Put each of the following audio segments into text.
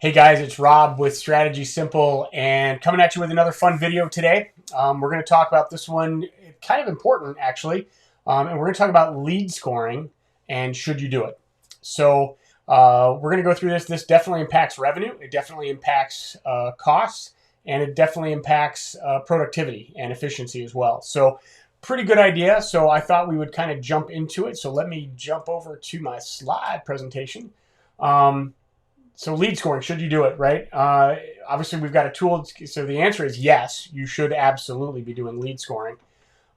Hey guys, it's Rob with Strategy Simple and coming at you with another fun video today. We're going to talk about this one, kind of important actually, and we're going to talk about lead scoring and should you do it. So we're going to go through this. This definitely impacts revenue. It definitely impacts costs, and it definitely impacts productivity and efficiency as well. So pretty good idea. So I thought we would kind of jump into it. So let me jump over to my slide presentation. So lead scoring, should you do it, right? Obviously, we've got a tool. So the answer is yes, you should absolutely be doing lead scoring.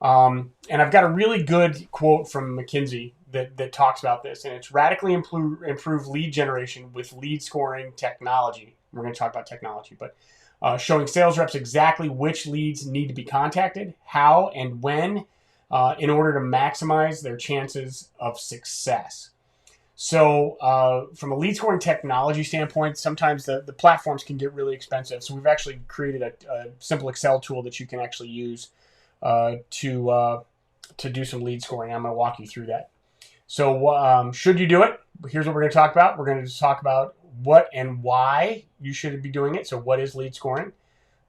And I've got a really good quote from McKinsey that talks about this, and it's radically improve lead generation with lead scoring technology. We're going to talk about technology, but showing sales reps exactly which leads need to be contacted, how and when, in order to maximize their chances of success. So from a lead scoring technology standpoint, sometimes the platforms can get really expensive. So we've actually created a simple Excel tool that you can actually use to do some lead scoring. I'm going to walk you through that. So should you do it? Here's what we're going to talk about. We're going to talk about what and why you should be doing it. So what is lead scoring?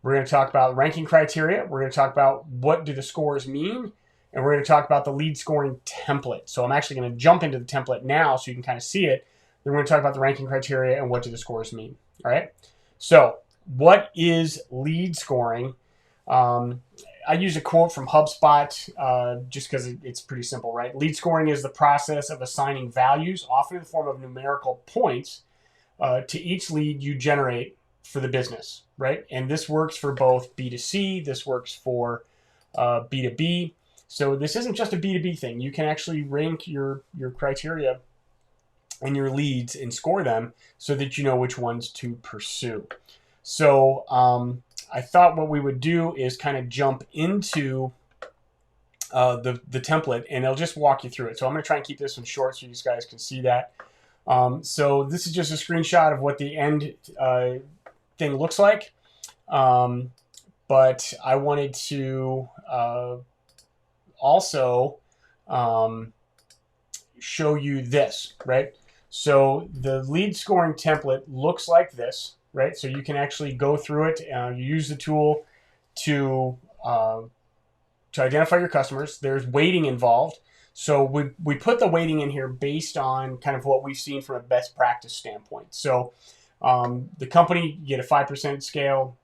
We're going to talk about ranking criteria. We're going to talk about what do the scores mean. And we're going to talk about the lead scoring template. So I'm actually going to jump into the template now so you can kind of see it. Then we're going to talk about the ranking criteria and what do the scores mean. All right. So what is lead scoring? I use a quote from HubSpot just because it's pretty simple, right? Lead scoring is the process of assigning values, often in the form of numerical points, to each lead you generate for the business, right? And this works for both B2C. This works for B2B. So this isn't just a B2B thing. You can actually rank your criteria and your leads and score them so that you know which ones to pursue. So I thought what we would do is kind of jump into the template, and it'll just walk you through it. So I'm going to try and keep this one short so you guys can see that. So this is just a screenshot of what the end thing looks like. But I wanted to also show you this, right? So the lead scoring template looks like this, right? So you can actually go through it. You use the tool to identify your customers. There's weighting involved. So we put the weighting in here based on kind of what we've seen from a best practice standpoint. So the company, you get a 5% scale.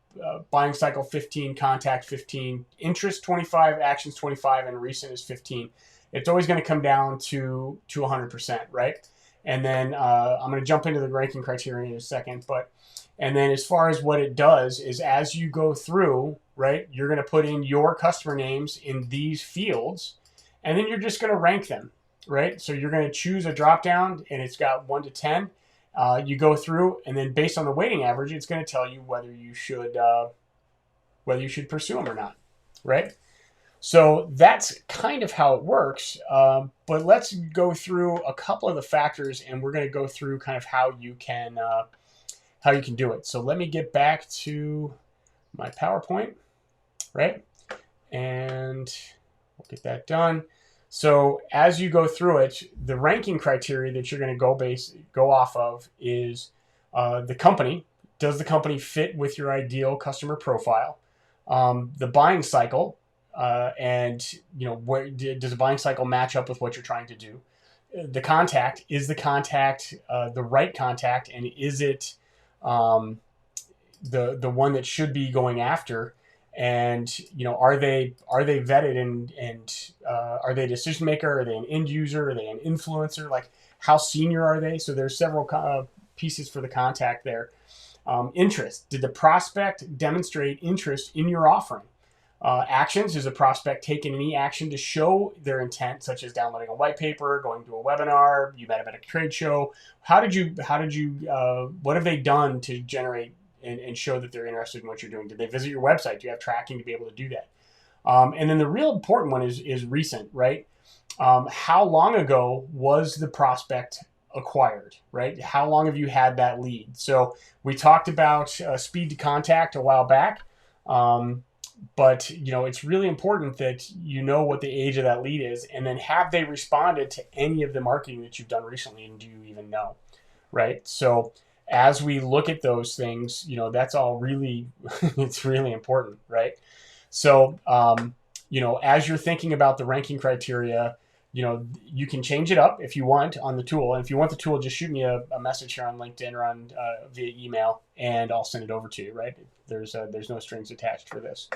Buying cycle 15, contact 15, interest 25, actions 25, and recent is 15. It's always going to come down to 100%, right? And then I'm going to jump into the ranking criteria in a second. And then as far as what it does is as you go through, right, you're going to put in your customer names in these fields, and then you're just going to rank them, right? So you're going to choose a drop down, and it's got 1 to 10. You go through, and then based on the weighting average, it's going to tell you whether you should pursue them or not, right? So that's kind of how it works. But let's go through a couple of the factors, and we're going to go through kind of how you can do it. So let me get back to my PowerPoint, right? And we'll get that done. So as you go through it, the ranking criteria that you're going to go off of is the company. Does the company fit with your ideal customer profile? The buying cycle, and does the buying cycle match up with what you're trying to do? The contact, is the contact the right contact, and is it the one that should be going after? And are they vetted and are they a decision maker? Are they an end user? Are they an influencer? Like, how senior are they? So there's several pieces for the contact there. Interest. Did the prospect demonstrate interest in your offering? Actions. Is a prospect taking any action to show their intent, such as downloading a white paper, going to a webinar, you met them at a trade show? What have they done to generate and show that they're interested in what you're doing? Did they visit your website? Do you have tracking to be able to do that? And then the real important one is recent, right? How long ago was the prospect acquired, right? How long have you had that lead? So we talked about speed to contact a while back, but it's really important that you know what the age of that lead is, and then have they responded to any of the marketing that you've done recently, and do you even know, right? So as we look at those things, that's all really, it's really important, right? So, as you're thinking about the ranking criteria, you can change it up if you want on the tool. And if you want the tool, just shoot me a message here on LinkedIn or on via email, and I'll send it over to you, right? There's no strings attached for this.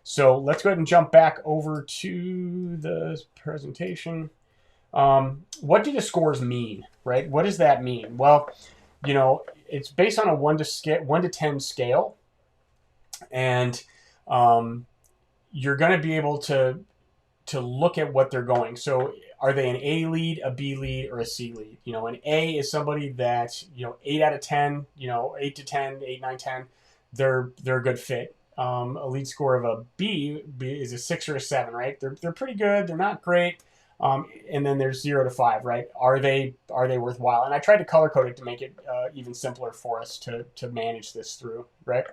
So let's go ahead and jump back over to the presentation. What do the scores mean, right? What does that mean? Well, it's based on a 1 to 10 scale, and you're going to be able to look at what they're going. So are they an A lead, a B lead, or a C lead? An A is somebody that, 8 out of 10, 8 to 10, 8, 9, 10, they're a good fit. A lead score of a B is a 6 or a 7, right? They're pretty good. They're not great. And then there's 0 to 5, right? Are they worthwhile? And I tried to color code it to make it even simpler for us to manage this through, right?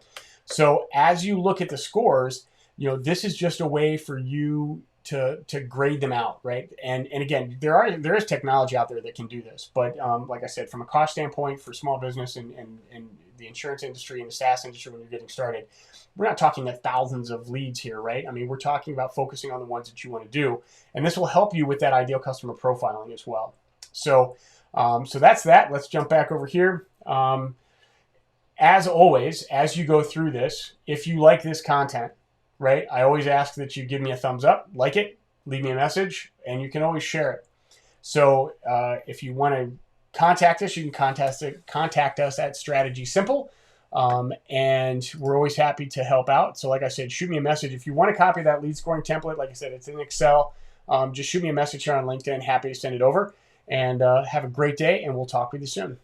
So as you look at the scores, this is just a way for you to grade them out, right? And again, there is technology out there that can do this, but like I said, from a cost standpoint for small business and the insurance industry and the SaaS industry when you're getting started, we're not talking at thousands of leads here, right? I mean, we're talking about focusing on the ones that you want to do, and this will help you with that ideal customer profiling as well. So that's that. Let's jump back over here. As always, as you go through this, if you like this content, right, I always ask that you give me a thumbs up, like it, leave me a message, and you can always share it. So if you want to contact us, you can contact us at Strategy Simple. And we're always happy to help out. So like I said, shoot me a message. If you want a copy of that lead scoring template, like I said, it's in Excel. Just shoot me a message here on LinkedIn. Happy to send it over. And have a great day, and we'll talk with you soon.